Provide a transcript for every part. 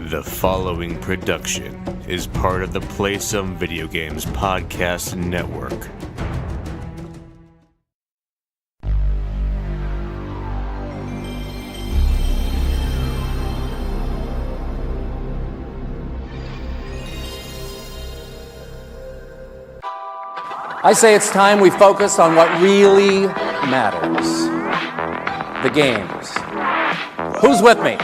The following production is part of the Play Some Video Games podcast network. I say it's time we focus on what really matters. The games. Who's with me?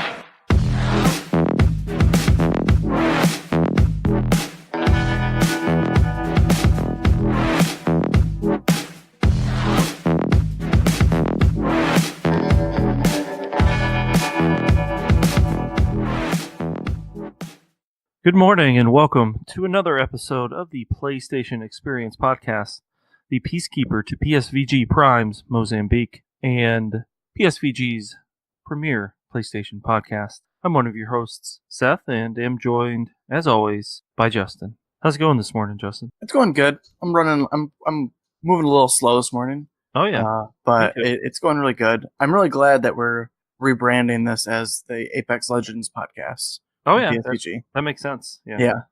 Good morning and welcome to another episode of the PlayStation Experience Podcast, the peacekeeper to PSVG Prime's Mozambique and PSVG's premier PlayStation podcast. I'm one of your hosts, Seth, and am joined, as always, by Justin. How's it going this morning, Justin? It's going good. I'm moving a little slow this morning. Oh yeah, but it's going really good. I'm really glad that we're rebranding this as the Apex Legends podcast. Oh yeah, PSVG. that makes sense. Yeah.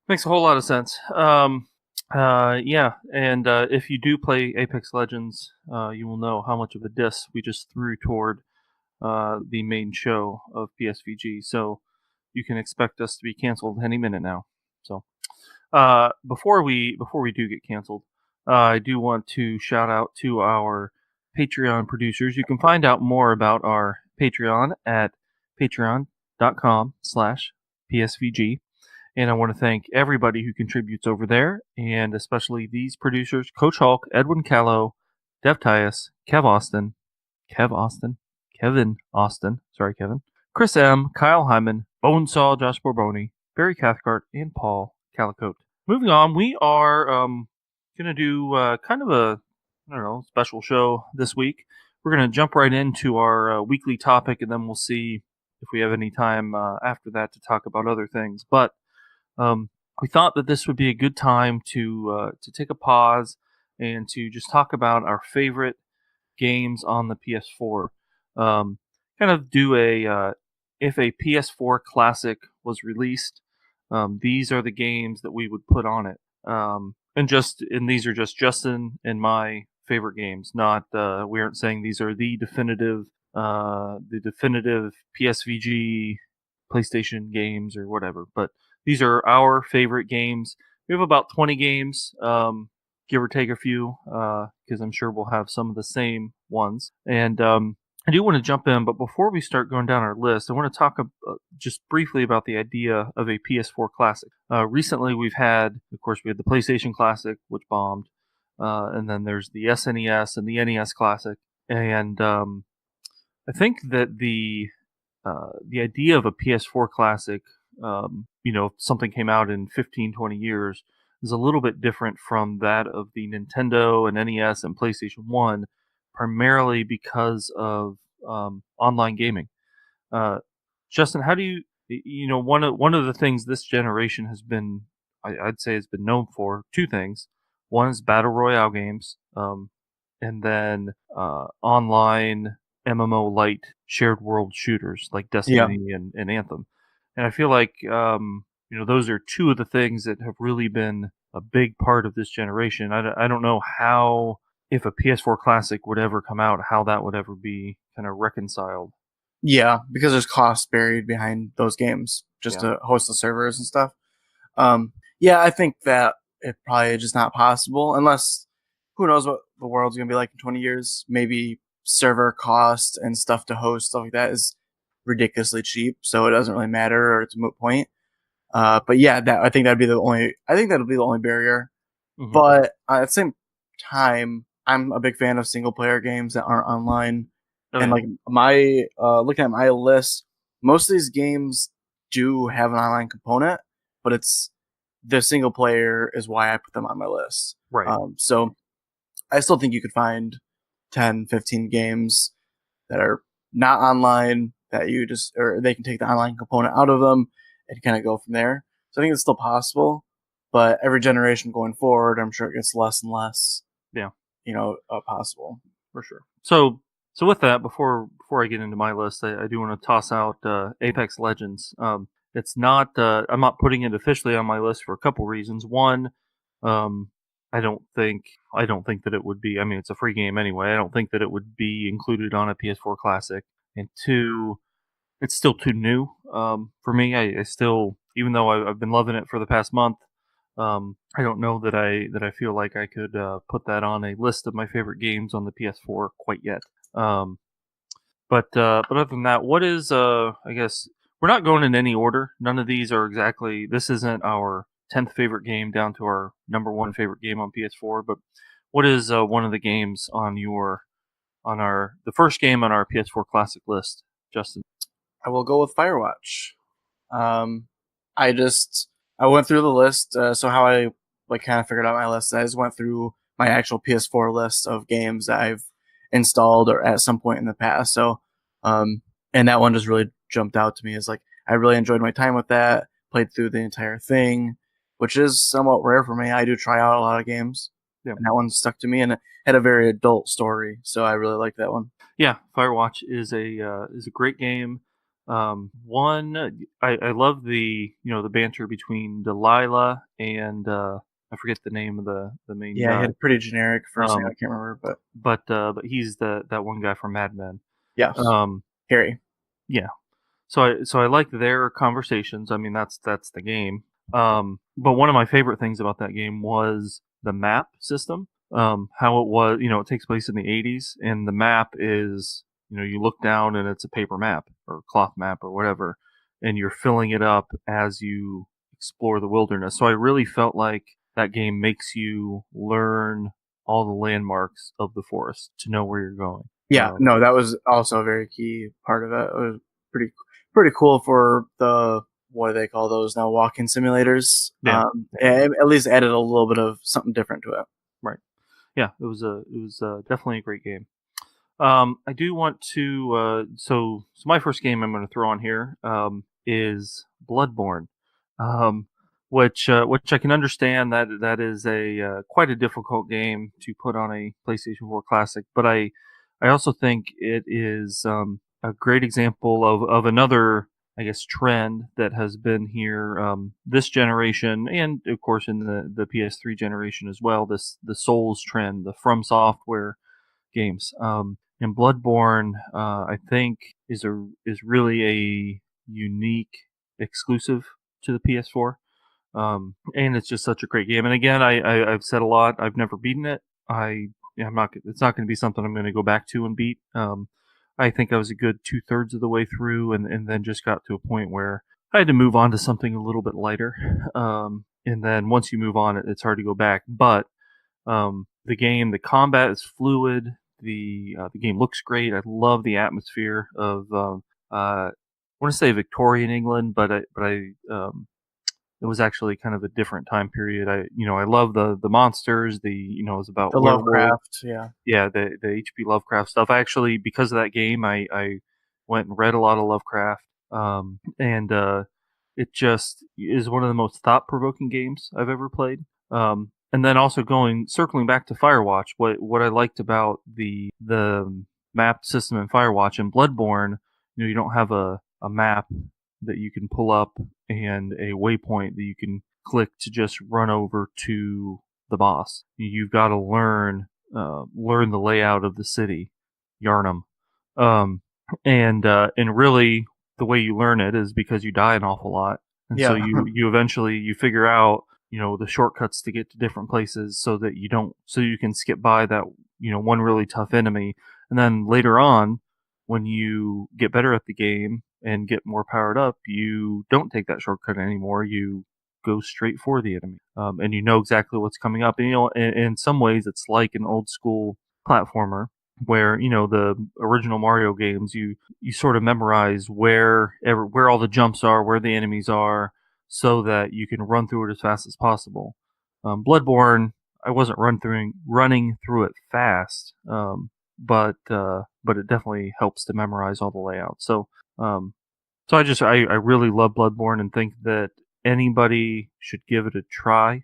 Makes a whole lot of sense. And if you do play Apex Legends, you will know how much of a diss we just threw toward the main show of PSVG. So you can expect us to be canceled any minute now. So before we do get canceled, I do want to shout out to our Patreon producers. You can find out more about our Patreon at patreon.com/PSVG. And I want to thank everybody who contributes over there, and especially these producers: Coach Hulk, Edwin Callow, Dev Tyus, Kevin Austin, Chris M, Kyle Hyman, Bonesaw, Josh Borboni, Barry Cathcart, and Paul Calicote. Moving on, we are going to do kind of a special show this week. We're going to jump right into our weekly topic, and then we'll see if we have any time after that to talk about other things. But we thought that this would be a good time to take a pause and to just talk about our favorite games on the PS4. Kind of do if a PS4 Classic was released, these are the games that we would put on it. And these are just Justin and my favorite games. Not we aren't saying these are the definitive PSVG PlayStation games or whatever, but these are our favorite games. We have about 20 games, give or take a few, because I'm sure we'll have some of the same ones. And I do want to jump in, but before we start going down our list, I want to talk just briefly about the idea of a PS4 Classic. Recently, we had the PlayStation Classic, which bombed, and then there's the SNES and the NES Classic, and I think that the idea of a PS4 Classic, if something came out in 15, 20 years, is a little bit different from that of the Nintendo and NES and PlayStation 1, primarily because of online gaming. Justin, how do you one of the things this generation has been, I'd say, has been known for two things. One is battle royale games, and then online MMO light shared world shooters like Destiny and Anthem. And I feel like those are two of the things that have really been a big part of this generation. I don't know how, if a PS4 Classic would ever come out, how that would ever be kind of reconciled. Yeah, because there's costs buried behind those games just to host the servers and stuff. I think that it probably just not possible unless, who knows what the world's going to be like in 20 years. Maybe server cost and stuff to host, stuff like that is ridiculously cheap, so it doesn't really matter, or it's a moot point. But yeah, I think that'll be the only barrier. Mm-hmm. But at the same time, I'm a big fan of single player games that aren't online. Okay. And like looking at my list, most of these games do have an online component, but it's the single player is why I put them on my list. Right. So I still think you could find 10, 15 games that are not online that or they can take the online component out of them and kind of go from there. So I think it's still possible, but every generation going forward, I'm sure it gets less and less. Yeah. Possible. For sure. So with that, before I get into my list, I do want to toss out Apex Legends. It's not. I'm not putting it officially on my list for a couple reasons. One, I don't think that it would be. I mean, it's a free game anyway. I don't think that it would be included on a PS4 Classic. And two, it's still too new for me. I still, even though I've been loving it for the past month, I don't know that I feel like I could put that on a list of my favorite games on the PS4 quite yet. But other than that, what is I guess we're not going in any order. None of these are exactly. This isn't our 10th favorite game down to our number one favorite game on PS4. But what is one of the games on the first game on our PS4 Classic list, Justin? I will go with Firewatch. I went through the list. So how I kind of figured out my list, I just went through my actual PS4 list of games that I've installed or at some point in the past. So, and that one just really jumped out to me as I really enjoyed my time with that. Played through the entire thing, which is somewhat rare for me. I do try out a lot of games, and that one stuck to me, and it had a very adult story, so I really like that one. Yeah, Firewatch is a great game. One, I love the the banter between Delilah and I forget the name of the main guy. Yeah, he had a pretty generic first name. I can't remember, but he's that one guy from Mad Men. Yeah. Harry. Yeah. So I like their conversations. I mean, that's the game. But one of my favorite things about that game was the map system. How it was, it takes place in the 80s, and the map is, you look down and it's a paper map or cloth map or whatever, and you're filling it up as you explore the wilderness. So I really felt like that game makes you learn all the landmarks of the forest to know where you're going. Yeah, no, that was also a very key part of it. It was pretty cool for the, what do they call those now, walk-in simulators. Yeah. At least added a little bit of something different to it. Right. Yeah, it was definitely a great game. I do want to so my first game I'm going to throw on here is Blood-Borne, which I can understand that is a quite a difficult game to put on a PlayStation 4 Classic, but I also think it is a great example of another, I guess, trend that has been here this generation, and of course in the PS3 generation as well. The Souls trend, the From Software games, and Blood-Borne, I think is really a unique exclusive to the PS4, and it's just such a great game. And again, I've said a lot. I've never beaten it. I'm not. It's not going to be something I'm going to go back to and beat. I think I was a good 2/3 of the way through, and then just got to a point where I had to move on to something a little bit lighter. And then once you move on, it's hard to go back. But the combat is fluid. The game looks great. I love the atmosphere of I want to say Victorian England, but it was actually kind of a different time period. I love the monsters. It was about the Lovecraft, yeah, the H.P. Lovecraft stuff. I actually, because of that game, I went and read a lot of Lovecraft, and it just is one of the most thought-provoking games I've ever played. And then also circling back to Firewatch, what I liked about the map system in Firewatch and Blood-Borne, you don't have a map that you can pull up and a waypoint that you can click to just run over to the boss. You've got to learn the layout of the city, Yarnum, and really the way you learn it is because you die an awful lot, and so you eventually figure out the shortcuts to get to different places so that you can skip by that one really tough enemy, and then later on when you get better at the game and get more powered up, you don't take that shortcut anymore. You go straight for the enemy, and you know exactly what's coming up. And in some ways, it's like an old school platformer where the original Mario games, you sort of memorize where all the jumps are, where the enemies are, so that you can run through it as fast as possible. Blood-Borne, I wasn't running through it fast, but it definitely helps to memorize all the layouts. So I really love Blood-Borne and think that anybody should give it a try.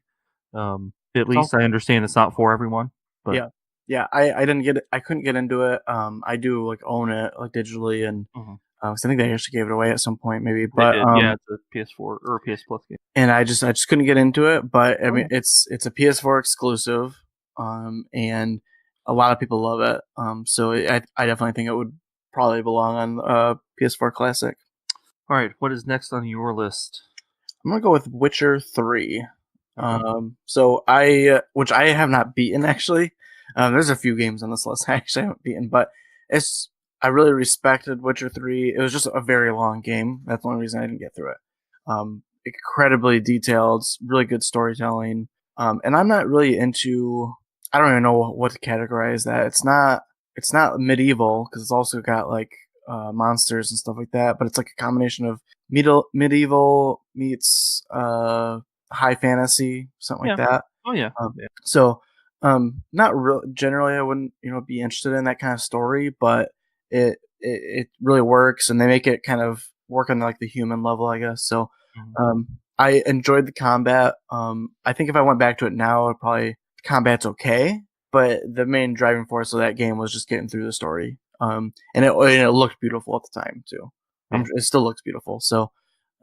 At least I understand it's not for everyone. But yeah. I didn't get it. I couldn't get into it. I do own it digitally, and 'cause I think they actually gave it away at some point, maybe. They But did, yeah, it's a PS4 or a PS Plus game. and I just couldn't get into it. But I mean, yeah. it's a PS4 exclusive, and a lot of people love it. So I definitely think it would probably belong on PS4 Classic. All right, what is next on your list? I'm gonna go with Witcher 3. Okay. So which I have not beaten actually. There's a few games on this list I actually haven't beaten, but I really respected Witcher 3. It was just a very long game. That's the only reason I didn't get through it. Incredibly detailed, really good storytelling. And I'm not really into. I don't even know what to categorize that. It's not medieval because it's also got like monsters and stuff like that. But it's like a combination of medieval meets high fantasy, something like that. Oh yeah. So, not real. Generally, I wouldn't, be interested in that kind of story, but it really works, and they make it kind of work on like the human level, I guess. So, I enjoyed the combat. I think if I went back to it now, combat's okay, but the main driving force of that game was just getting through the story. And it looked beautiful at the time too. It still looks beautiful. So,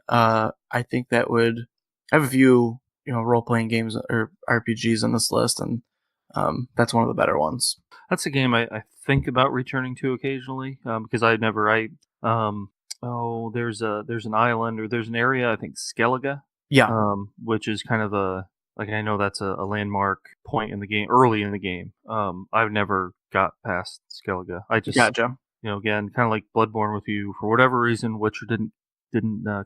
I think that would I have a few role playing games or RPGs on this list, and that's one of the better ones. That's a game I think about returning to occasionally because there's an island or there's an area, I think Skellige, Yeah, which is kind of I know that's a landmark point in the game, early in the game. I've never got past Skellige. I just gotcha. again, kind of like Blood-Borne with you, for whatever reason, Witcher didn't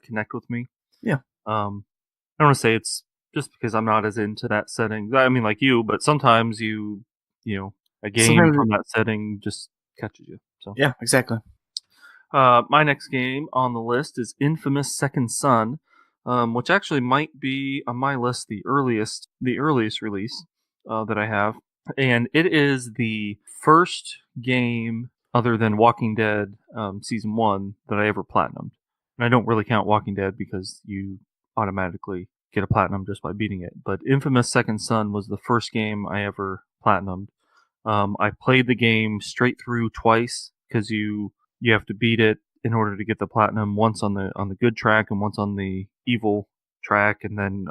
connect with me. Yeah. I don't want to say it's just because I'm not as into that setting. I mean, like you, but sometimes a game Sometimes from that setting just catches you. So yeah, exactly. my next game on the list is Infamous Second Son, which actually might be on my list the earliest release that I have, and it is the first game other than Walking Dead Season 1 that I ever platinumed. And I don't really count Walking Dead because you automatically get a platinum just by beating it. But Infamous Second Son was the first game I ever platinumed. I played the game straight through twice because you have to beat it in order to get the platinum, once on the good track and once on the evil track, and then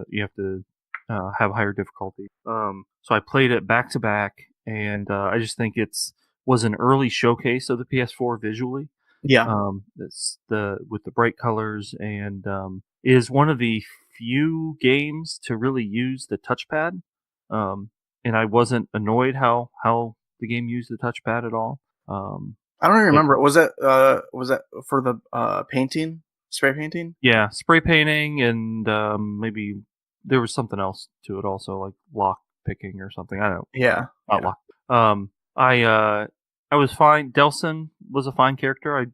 you have to have higher difficulty. So I played it back to back, and I just think was an early showcase of the PS4 visually. Yeah. It's with the bright colors, and is one of the few games to really use the touchpad. And I wasn't annoyed how the game used the touchpad at all. I don't even remember. Was that for the painting, spray painting? Yeah, spray painting, and maybe there was something else to it also, like lock picking or something. I don't know. Yeah. Not lock. I was fine. Delson was a fine character.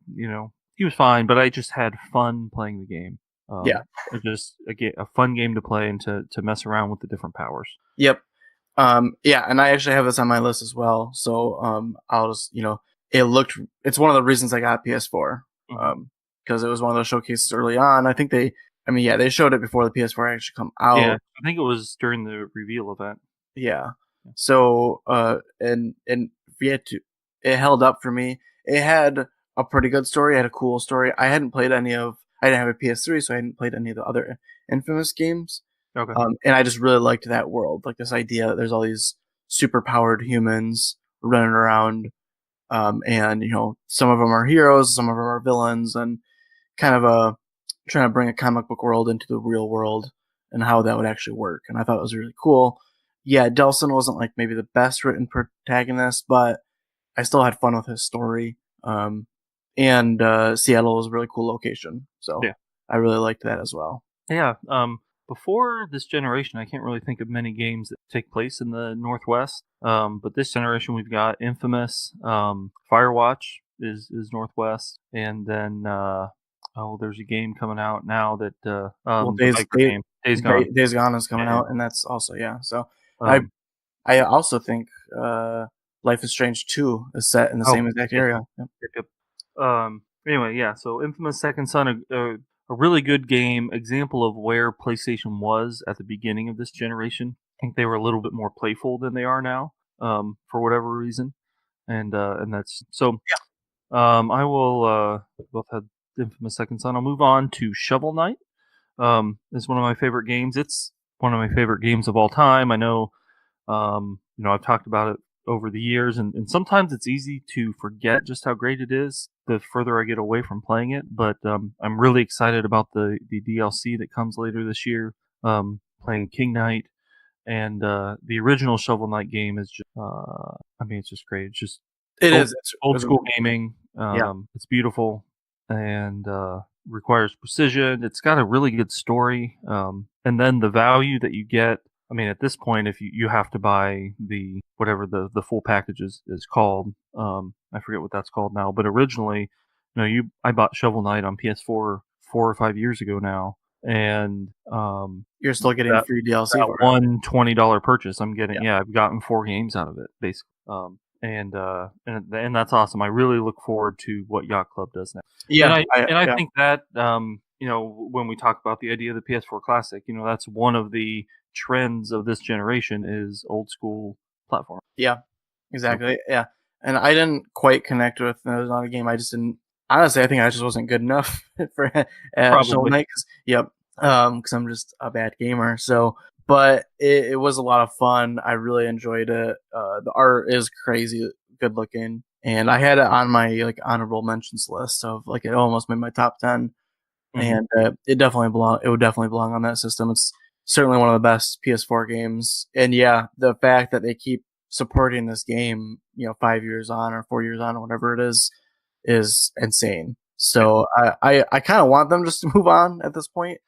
He was fine, but I just had fun playing the game. Yeah. It was just a fun game to play and to mess around with the different powers. Yep. Yeah, and I actually have this on my list as well. So I'll just it's one of the reasons I got PS4. Because it was one of those showcases early on. I think they showed it before the PS4 actually come out. Yeah, I think it was during the reveal event. Yeah. So and it held up for me. It had a pretty good story. It had a cool story. I didn't have a PS3, so I hadn't played any of the other Infamous games. Okay. And I just really liked that world, like this idea that there's all these super powered humans running around, and some of them are heroes, some of them are villains, and kind of trying to bring a comic book world into the real world and how that would actually work. And I thought it was really cool. Yeah, Delson wasn't like maybe the best written protagonist, but I still had fun with his story. And Seattle was a really cool location, so yeah. I really liked that as well. Yeah. Before this generation, I can't really think of many games that take place in the Northwest. But this generation, we've got Infamous, Firewatch is Northwest, and then there's a game coming out now that Days Gone. Days Gone is coming out, and that's also So I also think Life is Strange 2 is set in the same exact area. Yep. Anyway, yeah. So Infamous Second Son, a really good game, example of where PlayStation was at the beginning of this generation. I think they were a little bit more playful than they are now, for whatever reason, and that's so. I will. Both had Infamous Second Son. I'll move on to Shovel Knight. It's one of my favorite games. It's one of my favorite games of all time. I know. I've talked about it over the years, and sometimes it's easy to forget just how great it is the further I get away from playing it. But I'm really excited about the DLC that comes later this year. Playing King Knight, and the original Shovel Knight game is just, it's just great. It's just It's old school gaming. Yeah. It's beautiful and requires precision. It's got a really good story. And then the value that you get. I mean, at this point, if you have to buy the whatever the full package is called, I forget what that's called now. But originally, I bought Shovel Knight on PS4 4 or 5 years ago now, and You're still getting that, free DLC that for it. one $20 purchase, I'm getting I've gotten 4 games out of it basically. And that's awesome. I really look forward to what Yacht Club does next. Yeah, and I think that when we talk about the idea of the PS4 Classic, that's one of the trends of this generation is old school platform. Yeah, exactly. Yeah, and I didn't quite connect with it. It was not a game. I just didn't. Honestly, I think I just wasn't good enough for Shovel Knight. Because I'm just a bad gamer. So, but it was a lot of fun. I really enjoyed it. The art is crazy good looking, and I had it on my honorable mentions list of it almost made my top 10. And it definitely belong. It would definitely belong on that system. It's certainly one of the best PS4 games. And yeah, the fact that they keep supporting this game, 5 years on or 4 years on or whatever it is insane. So I kind of want them just to move on at this point.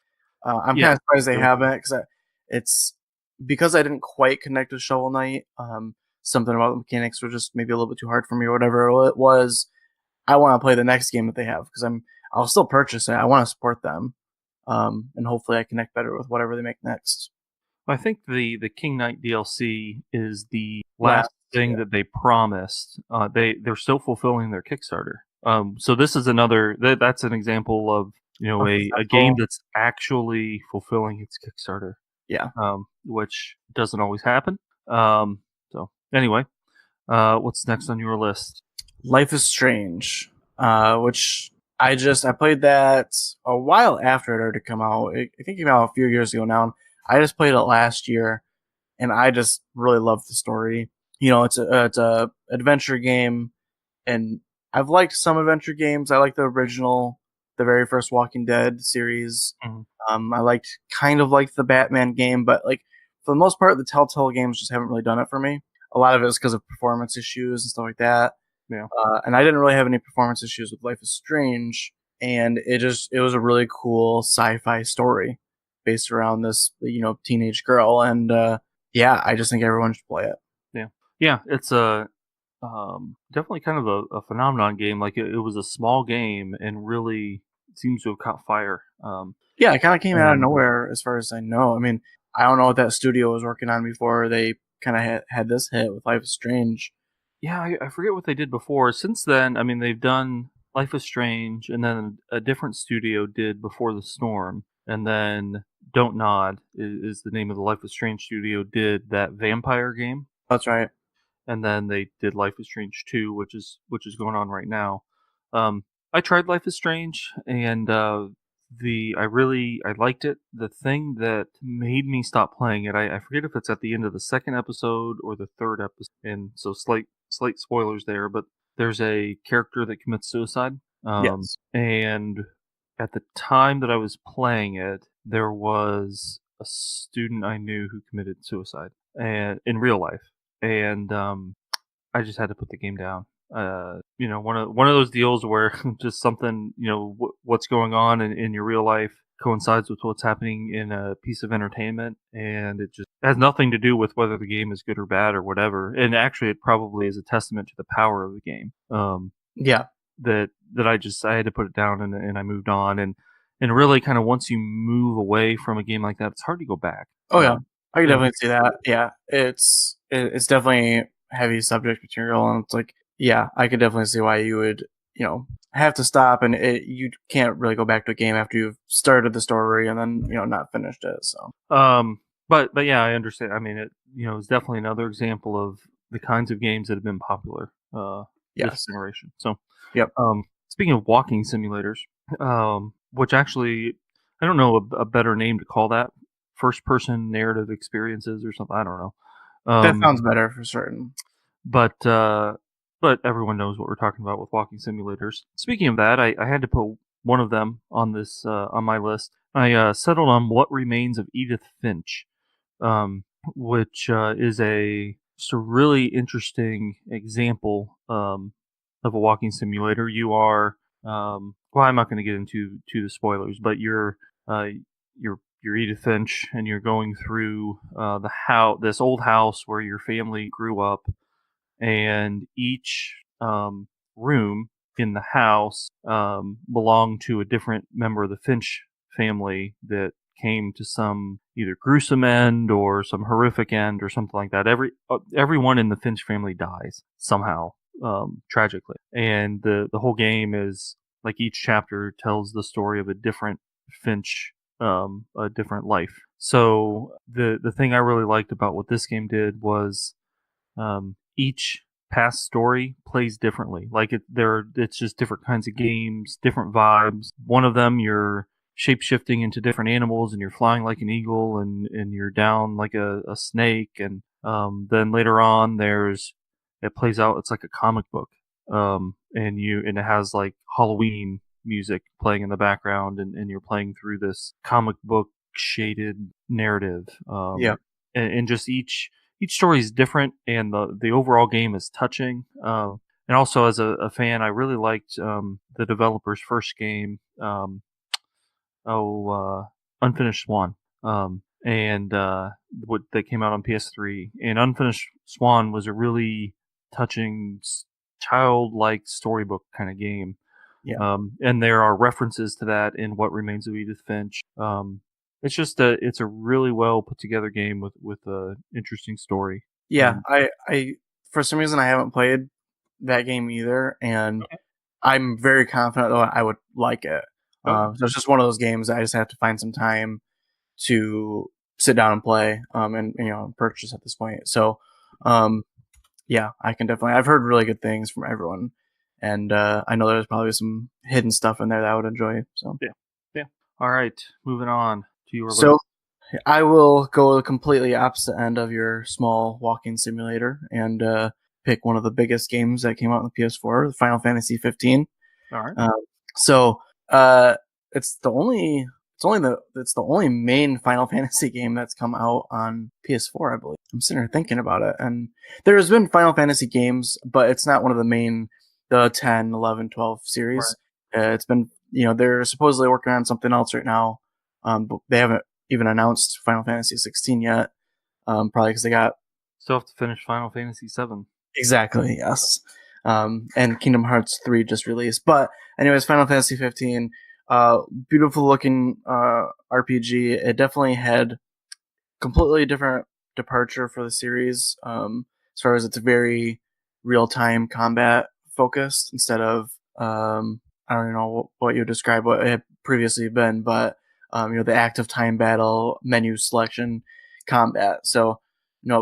I'm kind of surprised they haven't it's because I didn't quite connect with Shovel Knight. Something about the mechanics were just maybe a little bit too hard for me or whatever it was. I want to play the next game that they have because I'll still purchase it. I want to support them, and hopefully I connect better with whatever they make next. I think the King Knight DLC is the last thing that they promised. They're still fulfilling their Kickstarter. So this is another. That's an example of a game that's actually fulfilling its Kickstarter. Yeah. Which doesn't always happen. So anyway, what's next on your list? Life is Strange, which I played that a while after it already come out. I think it came out a few years ago now. I just played it last year, and I just really love the story. It's a adventure game, and I've liked some adventure games. I like the original, the very first Walking Dead series. Mm-hmm. I liked the Batman game, but for the most part, the Telltale games just haven't really done it for me. A lot of it is because of performance issues and stuff like that. Yeah. And I didn't really have any performance issues with Life is Strange, and it was a really cool sci-fi story based around this teenage girl, and I just think everyone should play it. Yeah, it's a definitely kind of a phenomenon game. It was a small game and really seems to have caught fire. It kind of came out of nowhere, as far as I know. I mean, I don't know what that studio was working on before they kind of had this hit with Life is Strange. Yeah, I forget what they did before. Since then, I mean, they've done Life is Strange, and then a different studio did Before the Storm, and then Don't Nod is the name of the Life is Strange studio, did that vampire game. That's right. And then they did Life is Strange 2, which is going on right now. I tried Life is Strange, and I liked it. The thing that made me stop playing it, I forget if it's at the end of the second episode or the third episode, and so slight spoilers there, but there's a character that commits suicide. Yes. And at the time that I was playing it, there was a student I knew who committed suicide, and in real life, and I just had to put the game down. One of those deals where just something, what's going on in your real life coincides with what's happening in a piece of entertainment, and it just has nothing to do with whether the game is good or bad or whatever. And actually, it probably is a testament to the power of the game. That I had to put it down, and I moved on, and really kind of once you move away from a game like that, it's hard to go back. Oh yeah, I can definitely see that. Yeah, it's definitely heavy subject material, and it's I could definitely see why you would have to stop, and you can't really go back to a game after you've started the story and then not finished it. So but yeah, I understand. I mean, it's definitely another example of the kinds of games that have been popular this generation. So Yep. Speaking of walking simulators, which actually, I don't know a better name to call that. First-person narrative experiences or something. I don't know. That sounds better for certain. But everyone knows what we're talking about with walking simulators. Speaking of that, I had to put one of them on this on my list. I settled on What Remains of Edith Finch, which is just a really interesting example of a walking simulator. You are well, I'm not going to get into the spoilers, but you're Edith Finch, and you're going through this old house where your family grew up, and each room in the house belonged to a different member of the Finch family that came to some either gruesome end or some horrific end or something like that. Everyone in the Finch family dies somehow, tragically, and the whole game is like each chapter tells the story of a different Finch, a different life. So the thing I really liked about what this game did was each past story plays differently. Like it's just different kinds of games, different vibes. One of them you're shape-shifting into different animals, and you're flying like an eagle, and you're down like a snake, and then later on it plays out, it's like a comic book, and it has like Halloween music playing in the background, and you're playing through this comic book shaded narrative. Yeah. And just each story is different, and the overall game is touching. And also, as a fan, I really liked the developer's first game, Unfinished Swan, and what that came out on PS3. And Unfinished Swan was a really touching, childlike storybook kind of game. Yeah. And there are references to that in What Remains of Edith Finch. It's a really well put together game with a interesting story. Yeah, I for some reason I haven't played that game either, and Okay. I'm very confident that I would like it. Okay. So it's just one of those games that I just have to find some time to sit down and play, and purchase at this point. So, yeah, I can definitely. I've heard really good things from everyone, and I know there's probably some hidden stuff in there that I would enjoy. So Yeah. All right, moving on to your So list. I will go the completely opposite end of your small walking simulator and pick one of the biggest games that came out on the PS4, Final Fantasy 15. All right. So it's the only main Final Fantasy game that's come out on PS4, I believe. I'm sitting here thinking about it, and there's been Final Fantasy games, but it's not one of the main, the 10, 11, 12 series. Right. It's been, they're supposedly working on something else right now, but they haven't even announced Final Fantasy 16 yet. Probably because they got still have to finish Final Fantasy 7. Exactly, yes. And Kingdom Hearts 3 just released. But anyways, Final Fantasy 15, beautiful looking RPG. It definitely had completely different departure for the series, as far as it's very real-time combat focused instead of I don't know what you would describe what it had previously been, but the active time battle, menu selection, combat. So,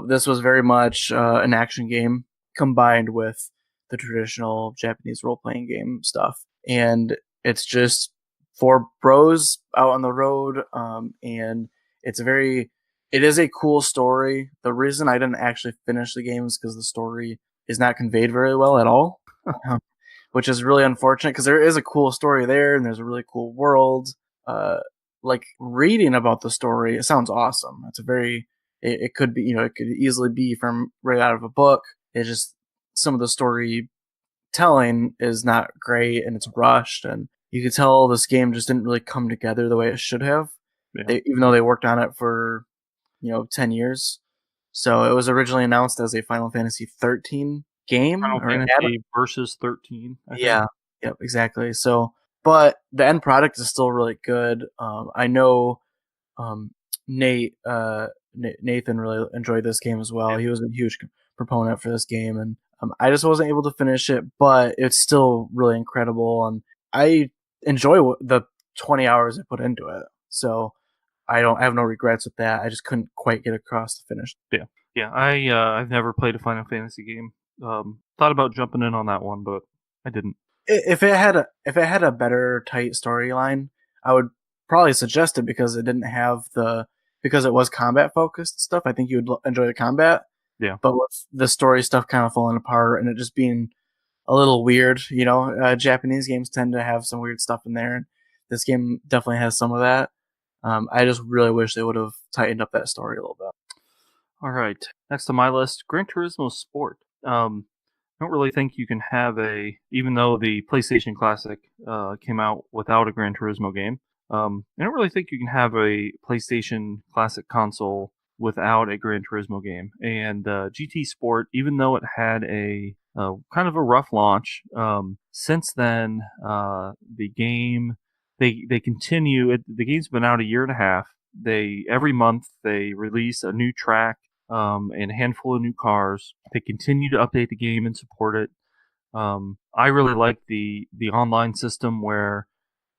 this was very much an action game combined with the traditional Japanese role-playing game stuff. And it's just 4 bros out on the road, and it is a cool story. The reason I didn't actually finish the game is because the story is not conveyed very well at all, which is really unfortunate because there is a cool story there, and there's a really cool world. Like reading about the story, it sounds awesome. It could be, it could easily be from right out of a book. It's just some of the storytelling is not great, and it's rushed, and you could tell this game just didn't really come together the way it should have. Yeah. Even though they worked on it for 10 years. So it was originally announced as a Final Fantasy 13 game. Final Fantasy Versus 13. Yeah, yep, exactly. So, but the end product is still really good. I know Nathan really enjoyed this game as well. Yeah. He was a huge proponent for this game, and I just wasn't able to finish it, but it's still really incredible, and I enjoy the 20 hours I put into it. So I have no regrets with that. I just couldn't quite get across the finish. Yeah. I've never played a Final Fantasy game. Thought about jumping in on that one, but I didn't. If it had a better tight storyline, I would probably suggest it because because it was combat focused stuff. I think you would enjoy the combat. Yeah. But with the story stuff kind of falling apart and it just being a little weird, Japanese games tend to have some weird stuff in there. This game definitely has some of that. I just really wish they would have tightened up that story a little bit. All right. Next on my list, Gran Turismo Sport. I don't really think you can have even though the PlayStation Classic came out without a Gran Turismo game, I don't really think you can have a PlayStation Classic console without a Gran Turismo game. And GT Sport, even though it had a kind of a rough launch, since then the game they continue. The game's been out a year and a half. Every month they release a new track and a handful of new cars. They continue to update the game and support it. I really like the online system where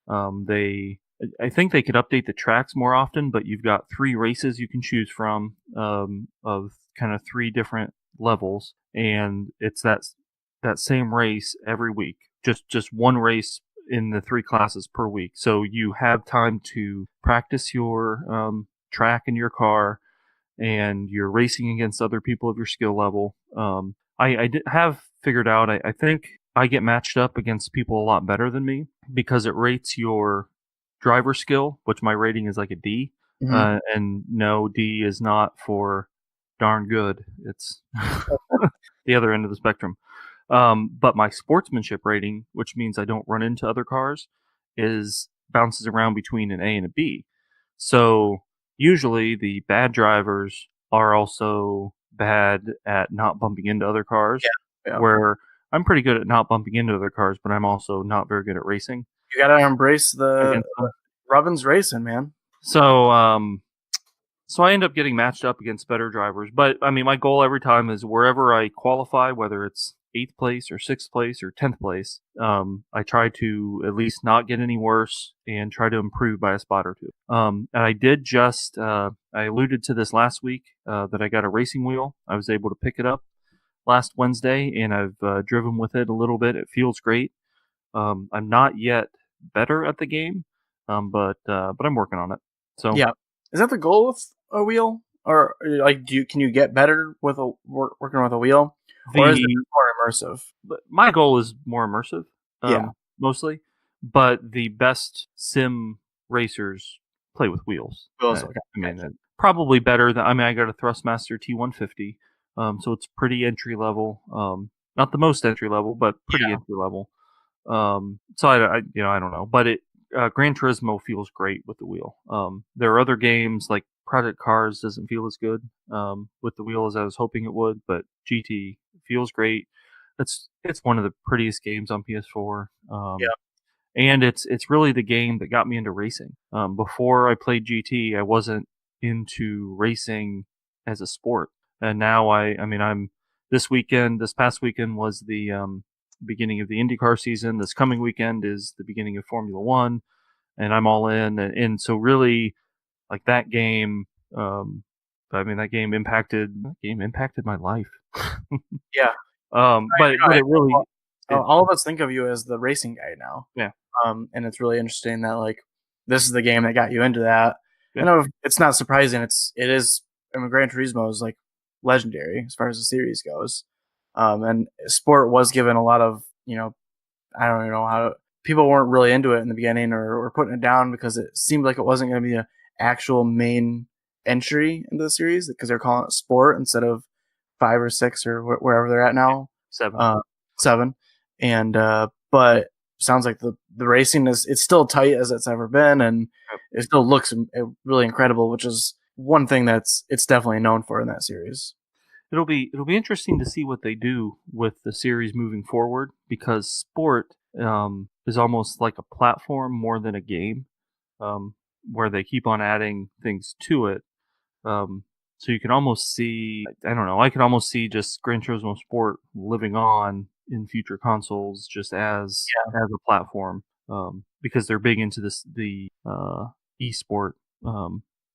I think they could update the tracks more often, but you've got 3 races you can choose from of kind of 3 different levels, and it's that same race every week. Just one race in the 3 classes per week. So you have time to practice your track in your car, and you're racing against other people of your skill level. I have figured out, I think I get matched up against people a lot better than me because it rates your driver skill, which my rating is like a D. Mm-hmm. And no, D is not for darn good. It's the other end of the spectrum. But my sportsmanship rating, which means I don't run into other cars, bounces around between an A and a B. So usually the bad drivers are also bad at not bumping into other cars, Yeah. where I'm pretty good at not bumping into other cars, but I'm also not very good at racing. You gotta embrace the against them. Robin's racing, man. So I end up getting matched up against better drivers. But I mean, my goal every time is wherever I qualify, whether it's 8th place or 6th place or 10th place, I try to at least not get any worse and try to improve by a spot or two. And I did I alluded to this last week, that I got a racing wheel. I was able to pick it up last Wednesday, and I've driven with it a little bit. It feels great. I'm not yet better at the game, but I'm working on it. So Yeah, is that the goal with a wheel, or like can you get better with working with a wheel, or is it more immersive? My goal is more immersive, Yeah. mostly. But the best sim racers play with wheels. Wheels, I okay. mean, probably better than. I mean, I got a Thrustmaster T150, so it's pretty entry level. Not the most entry level, but pretty entry level. So I don't know, but Gran Turismo feels great with the wheel. There are other games like Project Cars doesn't feel as good with the wheel as I was hoping it would, but GT feels great. It's one of the prettiest games on PS4. And it's really the game that got me into racing. Before I played GT, I wasn't into racing as a sport, and now I'm this past weekend was the beginning of the IndyCar season. This coming weekend is the beginning of Formula One, and I'm all in. And so really, like that game, that game impacted my life. Yeah. But it really, all of us think of you as the racing guy now. Yeah. And it's really interesting that like this is the game that got you into that. Yeah. It's not surprising. It is. I mean, Gran Turismo is like legendary as far as the series goes. And sport was given a lot of, I don't even know how people weren't really into it in the beginning or putting it down because it seemed like it wasn't going to be an actual main entry into the series because they're calling it sport instead of 5 or 6 or wherever they're at now. 7. 7. And, but sounds like the racing it's still tight as it's ever been. And it still looks really incredible, which is one thing it's definitely known for in that series. It'll be interesting to see what they do with the series moving forward because sport is almost like a platform more than a game, where they keep on adding things to it. So you can almost see, I don't know, I can almost see just Gran Turismo Sport living on in future consoles just as a platform, because they're big into the esport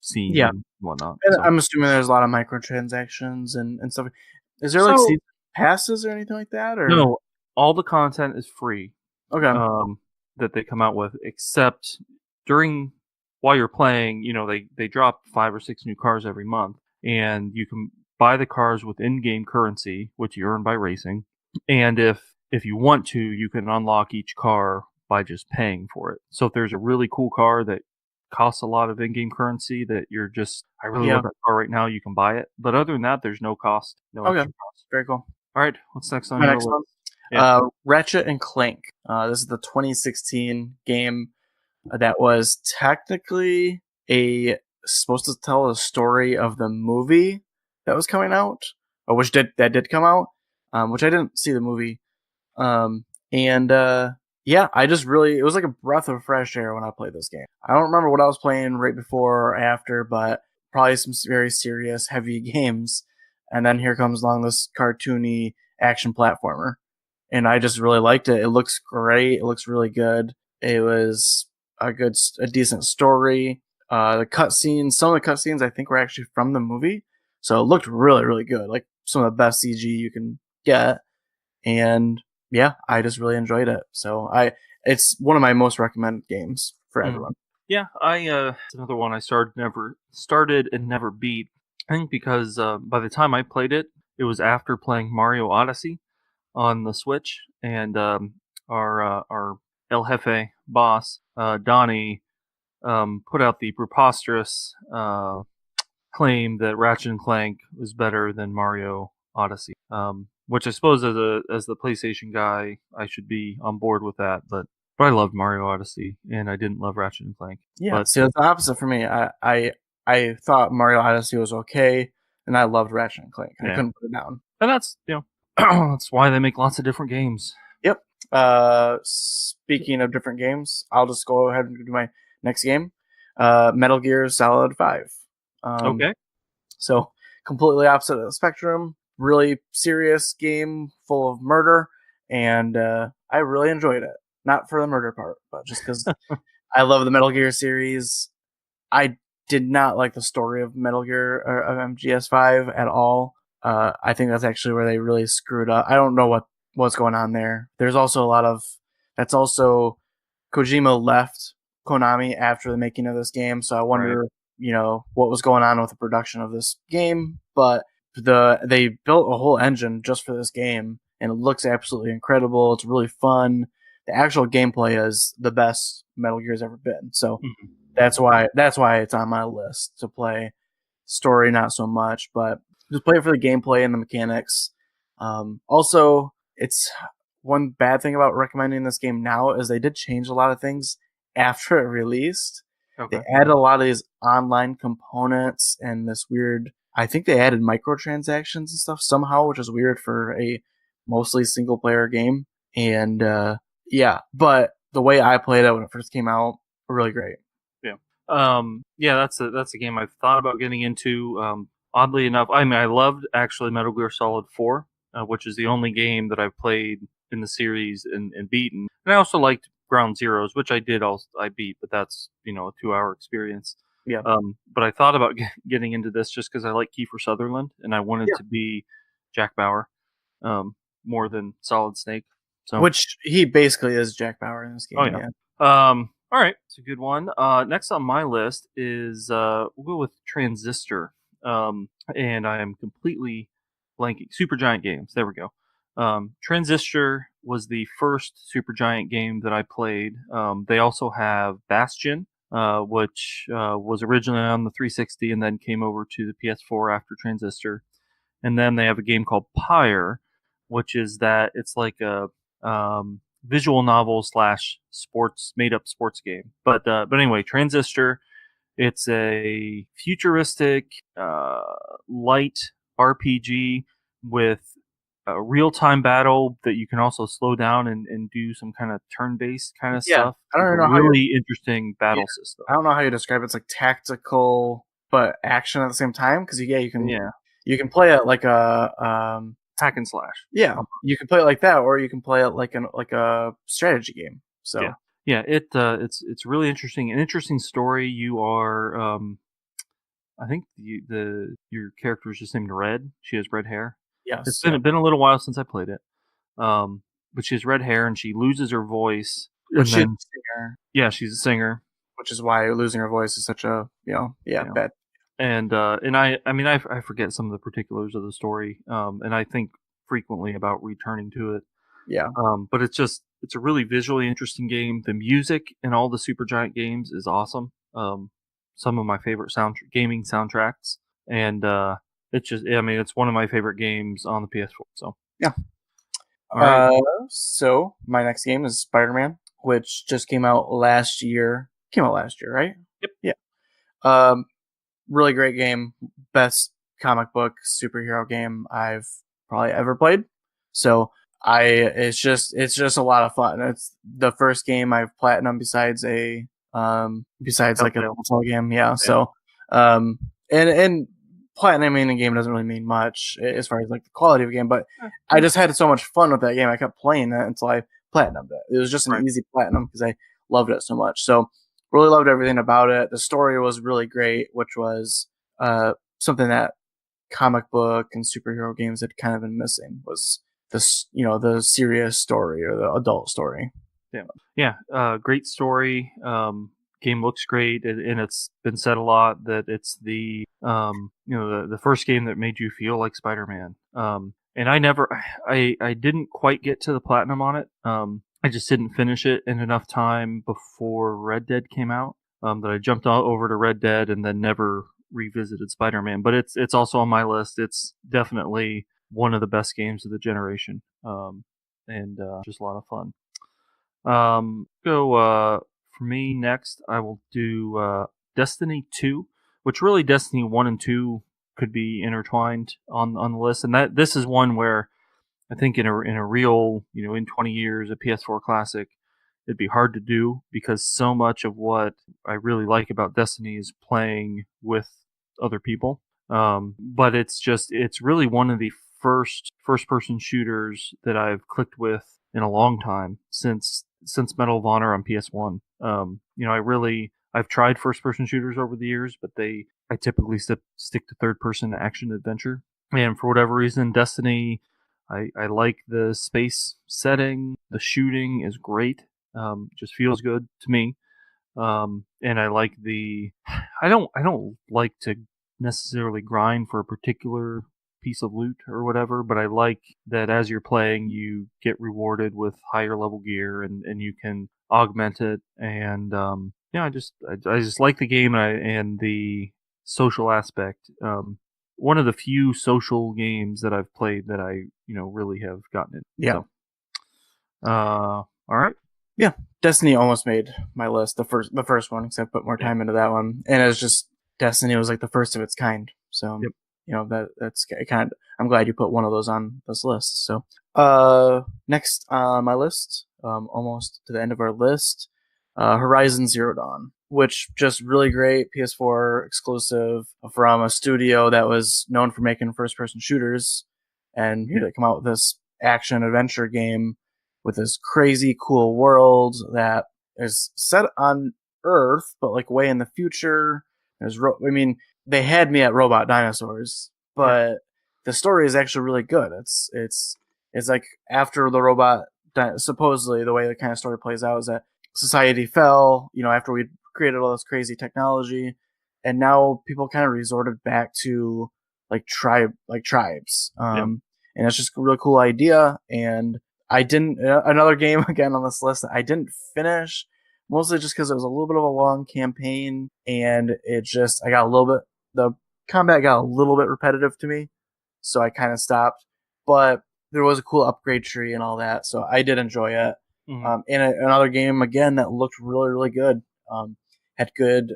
scene and whatnot. And so. I'm assuming there's a lot of microtransactions and stuff. Is there like season passes or anything like that? Or no, all the content is free. Okay. That they come out with, except while you're playing, they drop 5 or 6 new cars every month, and you can buy the cars with in-game currency, which you earn by racing. And if you want to, you can unlock each car by just paying for it. So if there's a really cool car that costs a lot of in-game currency that I really love that car right now, you can buy it. But other than that, there's no cost, no extra cost. Very cool. All right, what's next on My your next list? one, Yeah. Ratchet and Clank. This is the 2016 game that was technically supposed to tell a story of the movie that was coming out, that did come out, which I didn't see the movie. I just it was like a breath of fresh air when I played this game. I don't remember what I was playing right before or after, but probably some very serious, heavy games. And then here comes along this cartoony action platformer. And I just really liked it. It looks great. It looks really good. It was a decent story. Some of the cutscenes I think were actually from the movie. So it looked really, really good. Like some of the best CG you can get. And yeah, I just really enjoyed it. So it's one of my most recommended games for everyone. Yeah, it's another one I started and never beat. I think because by the time I played it, it was after playing Mario Odyssey on the Switch, and our El Jefe boss, Donnie, put out the preposterous claim that Ratchet and Clank was better than Mario Odyssey. Which I suppose as the PlayStation guy, I should be on board with that, but I loved Mario Odyssey, and I didn't love Ratchet and Clank. Yeah, see, that's the opposite for me. I thought Mario Odyssey was okay, and I loved Ratchet and Clank. I couldn't put it down. And that's that's why they make lots of different games. Yep. Speaking of different games, I'll just go ahead and do my next game. Metal Gear Solid 5. Okay. So completely opposite of the spectrum. Really serious game full of murder, and I really enjoyed it. Not for the murder part, but just because I love the Metal Gear series. I did not like the story of Metal Gear or of MGS5 at all. I think that's actually where they really screwed up. I don't know what's going on there. There's also that's also Kojima left Konami after the making of this game, so I wonder, what was going on with the production of this game. But they built a whole engine just for this game, and it looks absolutely incredible. It's really fun. The actual gameplay is the best Metal Gear's ever been. So that's why it's on my list to play. Story, not so much, but just play it for the gameplay and the mechanics. Also, it's one bad thing about recommending this game now is they did change a lot of things after it released. Okay. They added a lot of these online components and this weird, I think they added microtransactions and stuff somehow, which is weird for a mostly single player game. And but the way I played it when it first came out, really great. Yeah. That's a game I've thought about getting into. Oddly enough, I mean, I loved actually Metal Gear Solid 4, which is the only game that I've played in the series and beaten. And I also liked Ground Zeroes, which I beat, but that's, a 2-hour experience. Yeah. But I thought about getting into this just because I like Kiefer Sutherland, and I wanted to be Jack Bauer more than Solid Snake. So, which he basically is Jack Bauer in this game. Oh, yeah. All right, it's a good one. Next on my list is we'll go with Transistor. And I am completely blanking. Supergiant Games. There we go. Transistor was the first Supergiant game that I played. They also have Bastion, which was originally on the 360 and then came over to the PS4 after Transistor. And then they have a game called Pyre, which is that it's like a visual novel / sports made up sports game. But anyway, Transistor. It's a futuristic, light RPG with a real-time battle that you can also slow down and do some kind of turn-based kind of stuff. I don't know. Really interesting battle system. I don't know how you describe it. It's like tactical but action at the same time. Because you can play it like a hack and slash. Yeah, you can play it like that, or you can play it like a strategy game. So. Yeah, it's really interesting. An interesting story. You are, I think your character is just named Red. She has red hair. Yes. It's been a little while since I played it. but she has red hair and she loses her voice. But And she's a then, singer, yeah, she's a singer. which is why losing her voice is such a bad. And I mean, I forget some of the particulars of the story, and I think frequently about returning to it. Yeah. But it's a really visually interesting game. The music in all the Supergiant games is awesome. Some of my favorite gaming soundtracks, and it's one of my favorite games on the PS4. So Yeah. All right. So my next game is Spider-Man, which just came out last year. Right? Yep. Yeah. Really great game. Best comic book superhero game I've probably ever played. So it's just a lot of fun. It's the first game I've platinum besides like a Telltale game. Yeah. So and platinuming a game doesn't really mean much as far as like the quality of a game, but I just had so much fun with that game. I kept playing it until I platinumed it. It was just an easy platinum because I loved it so much. So really loved everything about it. The story was really great, which was something that comic book and superhero games had kind of been missing, was this, the serious story or the adult story. Great story. Game looks great, and it's been said a lot that it's the the first game that made you feel like Spider-Man. And I didn't quite get to the platinum on it. I just didn't finish it in enough time before Red Dead came out. That I jumped over to Red Dead and then never revisited Spider-Man. But it's also on my list. It's definitely one of the best games of the generation. And just a lot of fun. For me next, I will do Destiny 2, which really Destiny 1 and 2 could be intertwined on the list. And this is one where I think in a real, in 20 years, a PS4 Classic, it'd be hard to do because so much of what I really like about Destiny is playing with other people. But it's really one of the first-person shooters that I've clicked with in a long time since Medal of Honor on PS1. I've tried first-person shooters over the years, but I typically stick to third-person action adventure. And for whatever reason, Destiny, I like the space setting. The shooting is great. Just feels good to me. And I like I don't like to necessarily grind for a particular piece of loot or whatever, but I like that as you're playing, you get rewarded with higher level gear and you can augment it. And I just like the game and the social aspect. One of the few social games that I've played that I really have gotten it. Yeah. So, all right. Yeah, Destiny almost made my list. The first one, because I put more time into that one, and it's just Destiny was like the first of its kind. So that's kind of. I'm glad you put one of those on this list. So next on my list, almost to the end of our list, Horizon Zero Dawn, which just really great PS4 exclusive from a studio that was known for making first-person shooters, and here they come out with this action adventure game with this crazy cool world that is set on Earth, but like way in the future. They had me at robot dinosaurs, but the story is actually really good. It's like after the robot, supposedly the way the kind of story plays out is that society fell, after we created all this crazy technology, and now people kind of resorted back to tribes. And it's just a really cool idea. And another game again on this list that I didn't finish, mostly just because it was a little bit of a long campaign, and the combat got a little bit repetitive to me, so I kind of stopped. But there was a cool upgrade tree and all that, so I did enjoy it. Mm-hmm. And another game again that looked really, really good. Had good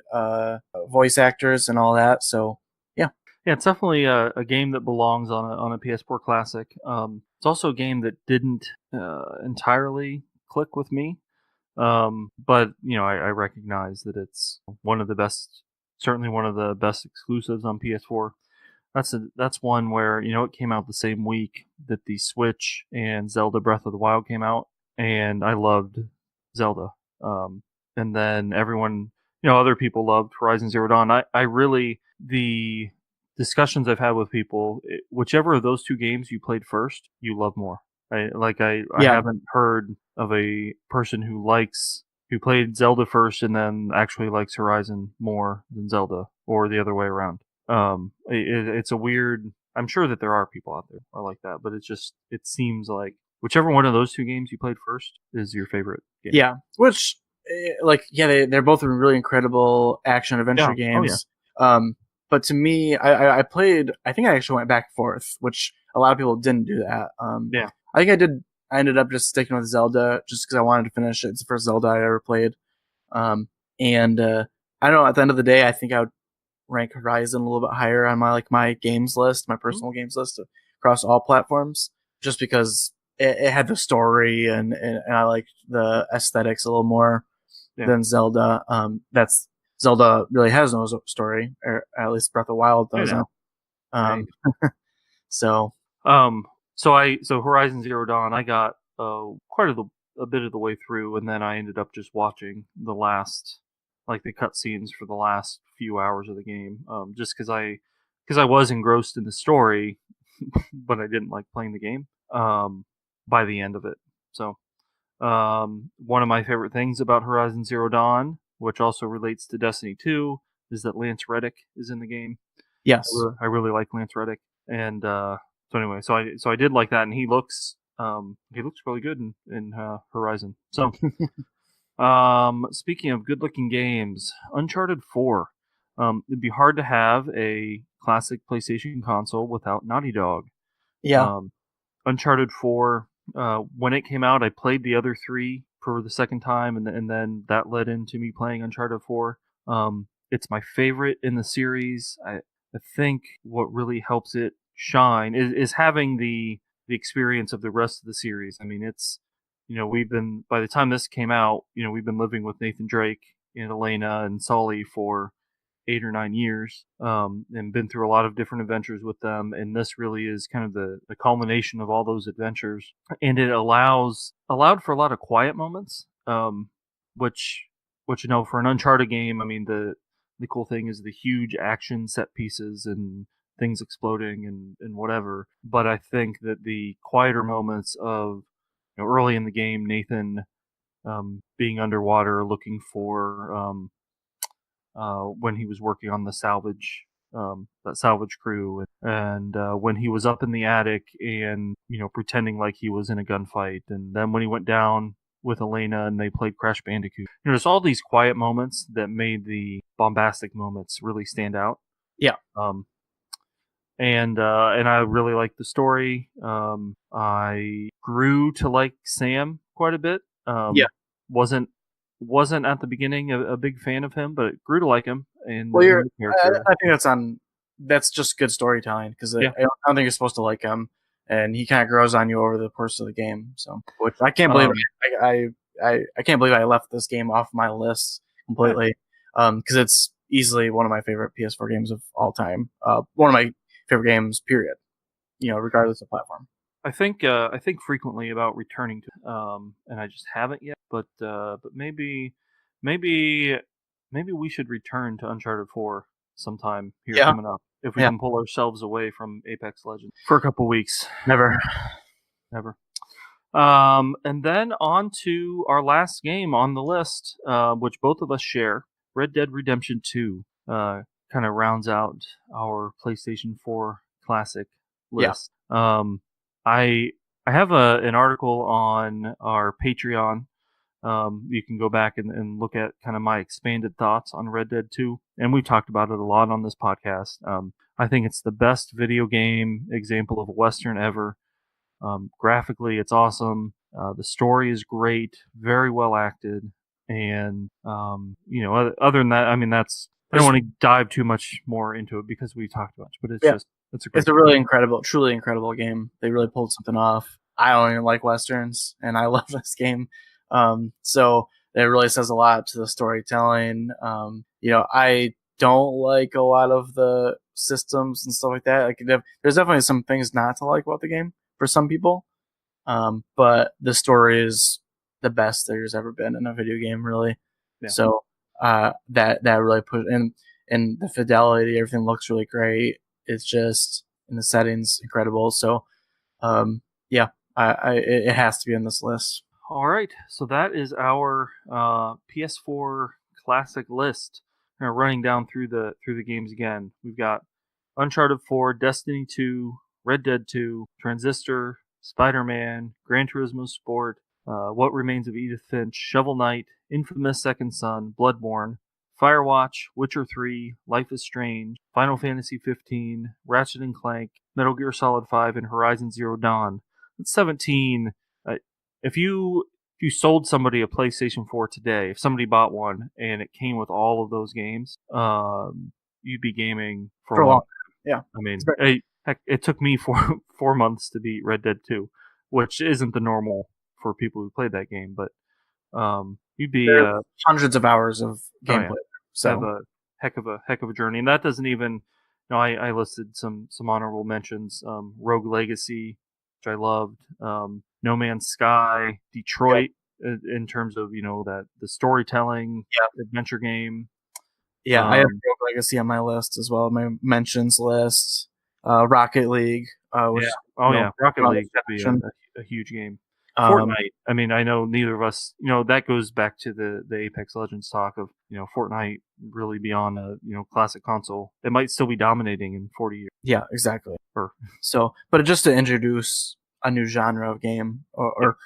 voice actors and all that, so yeah. Yeah, it's definitely a game that belongs on a PS4 Classic. It's also a game that didn't entirely click with me, but I recognize that it's certainly one of the best exclusives on PS4. That's one where it came out the same week that the Switch and Zelda Breath of the Wild came out, and I loved Zelda. And then everyone, other people loved Horizon Zero Dawn. The discussions I've had with people, whichever of those two games you played first, you love more. I haven't heard of a person who played Zelda first and then actually likes Horizon more than Zelda, or the other way around. It's a weird. I'm sure that there are people out there who are like that, but it seems like whichever one of those two games you played first is your favorite game. Yeah, which they're both really incredible action adventure games. Oh, yeah. But to me, I played. I think I actually went back and forth, which a lot of people didn't do that. Yeah. I think I did. I ended up just sticking with Zelda just because I wanted to finish it. It's the first Zelda I ever played. I don't know. At the end of the day, I think I would rank Horizon a little bit higher on my games list, my personal games list across all platforms, just because it had the story and I liked the aesthetics a little more than Zelda. Zelda really has no story, or at least Breath of the Wild doesn't. So Horizon Zero Dawn, I got quite a bit of the way through, and then I ended up just watching the last, like the cutscenes for the last few hours of the game, just because I was engrossed in the story, but I didn't like playing the game by the end of it. So one of my favorite things about Horizon Zero Dawn, which also relates to Destiny 2, is that Lance Reddick is in the game. Yes, I really like Lance Reddick, and so anyway, so I did like that, and he looks really good in Horizon. So, speaking of good-looking games, Uncharted 4. It'd be hard to have a classic PlayStation console without Naughty Dog. Yeah. Uncharted 4. When it came out, I played the other three for the second time, and then that led into me playing Uncharted 4. It's my favorite in the series. I think what really helps it shine is having the experience of the rest of the series. I mean, it's, by the time this came out, we've been living with Nathan Drake and Elena and Sully for 8 or 9 years, and been through a lot of different adventures with them. And this really is kind of the culmination of all those adventures. And it allowed for a lot of quiet moments, which for an Uncharted game, I mean, the cool thing is the huge action set pieces and things exploding and whatever. But I think that the quieter moments of, early in the game, Nathan being underwater looking for when he was working on the salvage crew, and when he was up in the attic and pretending like he was in a gunfight, and then when he went down with Elena and they played Crash Bandicoot. There's all these quiet moments that made the bombastic moments really stand out. Yeah. And I really liked the story. I grew to like Sam quite a bit. Wasn't at the beginning a big fan of him, but grew to like him. And I think that's just good storytelling, because I don't think you're supposed to like him, and he kind of grows on you over the course of the game. So, which I can't believe I can't believe I left this game off my list completely, because it's easily one of my favorite PS4 games of all time. One of my favorite games, period. Regardless of platform. I think frequently about returning to, and I just haven't yet. But maybe we should return to Uncharted 4 sometime here coming up, if we can pull ourselves away from Apex Legends for a couple weeks. Never. And then on to our last game on the list, which both of us share, Red Dead Redemption 2. Kind of rounds out our PlayStation 4 Classic list. I have an article on our Patreon. You can go back and look at kind of my expanded thoughts on Red Dead 2, and we've talked about it a lot on this podcast. I think it's the best video game example of a Western ever. Graphically, it's awesome. The story is great, very well acted, and other than that, I mean, I don't want to dive too much more into it because we talked about it, but it's a really truly incredible game. They really pulled something off. I don't even like Westerns, and I love this game. So it really says a lot to the storytelling. I don't like a lot of the systems and stuff like that. Like, there's definitely some things not to like about the game for some people. But the story is the best there's ever been in a video game, really. Yeah. So that really put in the fidelity. Everything looks really great. It's just, in the settings, incredible. So it has to be in this list. All right, so that is our PS4 Classic list. Kind of running down through the games again. We've got Uncharted 4, Destiny 2, Red Dead 2, Transistor, Spider-Man, Gran Turismo Sport, What Remains of Edith Finch, Shovel Knight, Infamous Second Son, Blood-Borne, Firewatch, Witcher 3, Life is Strange, Final Fantasy 15, Ratchet and Clank, Metal Gear Solid 5, and Horizon Zero Dawn. That's 17. If you sold somebody a PlayStation 4 today, if somebody bought one and it came with all of those games, you'd be gaming for a long time. Yeah. I mean, it took me 4 months to beat Red Dead 2, which isn't the normal for people who played that game, but you'd be hundreds of hours of gameplay. Oh, yeah. So have a heck of a journey, and that doesn't even. I listed some honorable mentions: Rogue Legacy, which I loved, No Man's Sky, Detroit, in terms of that the storytelling adventure game. Yeah, I have Rogue Legacy on my list as well. My mentions list, Rocket League. Which, Rocket League would be a huge game. Fortnite. I mean, I know neither of us. That goes back to the Apex Legends talk of Fortnite really beyond a classic console. It might still be dominating in 40 years. Yeah, exactly. But just to introduce a new genre of game, or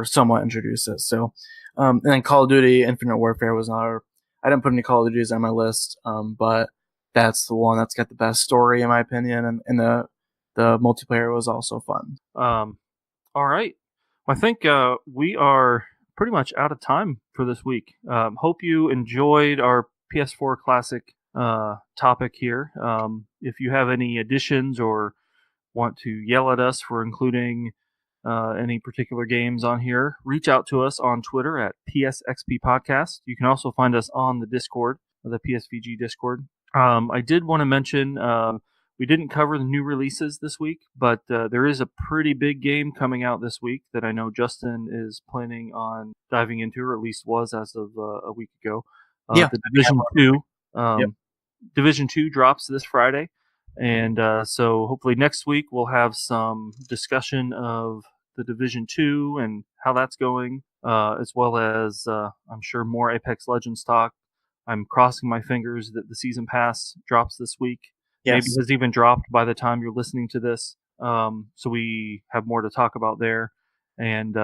somewhat introduce it. So, and then Call of Duty Infinite Warfare was another. I didn't put any Call of Duties on my list, but that's the one that's got the best story in my opinion, and the multiplayer was also fun. All right. I think we are pretty much out of time for this week. Hope you enjoyed our PS4 Classic topic here. If you have any additions or want to yell at us for including any particular games on here, reach out to us on Twitter at PSXP Podcast. You can also find us on the Discord, the PSVG Discord. I did want to mention we didn't cover the new releases this week, but there is a pretty big game coming out this week that I know Justin is planning on diving into, or at least was as of a week ago. The Division 2. Division 2 drops this Friday, and so hopefully next week we'll have some discussion of the Division 2 and how that's going, as well as I'm sure more Apex Legends talk. I'm crossing my fingers that the Season Pass drops this week. Yes. Maybe has even dropped by the time you're listening to this. So we have more to talk about there, and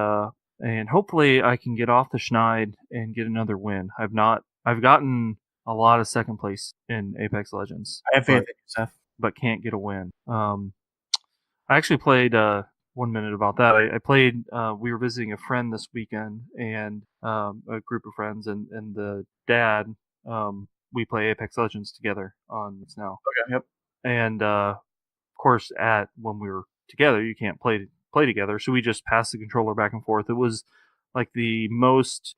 hopefully I can get off the schneid and get another win. I've gotten a lot of second place in Apex Legends. I have faith in you, Seth, but can't get a win. I actually played 1 minute about that. I played. We were visiting a friend this weekend, and a group of friends, and the dad. We play Apex Legends together on this now. Okay. Yep. And of course, when we were together, you can't play together, so we just passed the controller back and forth. It was like the most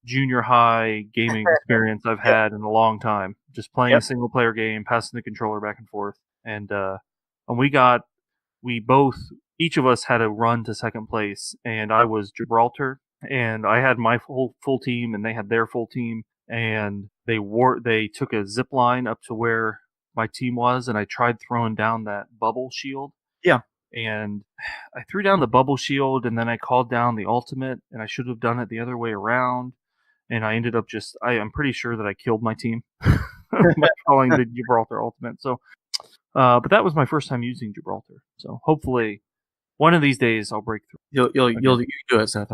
junior high gaming experience I've had in a long time. Just playing a single player game, passing the controller back and forth, and each of us had a run to second place, and I was Gibraltar, and I had my full team, and they had their full team. And they took a zip line up to where my team was, and I tried throwing down that bubble shield. Yeah. And I threw down the bubble shield, and then I called down the ultimate, and I should have done it the other way around. And I ended up I'm pretty sure that I killed my team by calling the Gibraltar ultimate. So, but that was my first time using Gibraltar. So hopefully one of these days I'll break through. You'll do it, Seth.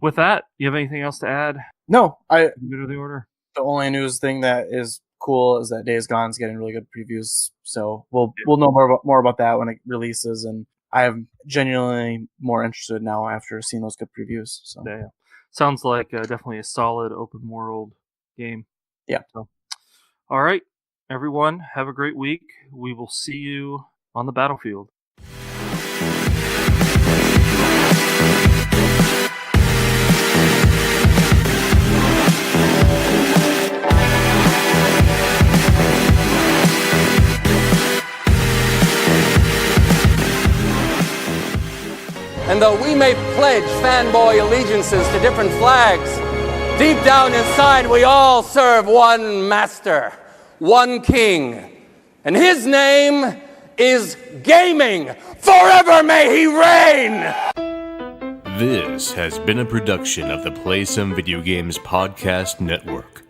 With that, you have anything else to add? No, Good to the order. The only news thing that is cool is that Days Gone's getting really good previews. So we'll know more about that when it releases, and I am genuinely more interested now after seeing those good previews. So yeah. Sounds like definitely a solid open world game. Yeah. So, all right, everyone, have a great week. We will see you on the battlefield. And though we may pledge fanboy allegiances to different flags, deep down inside we all serve one master, one king, and his name is gaming. Forever may he reign! This has been a production of the Play Some Video Games Podcast Network.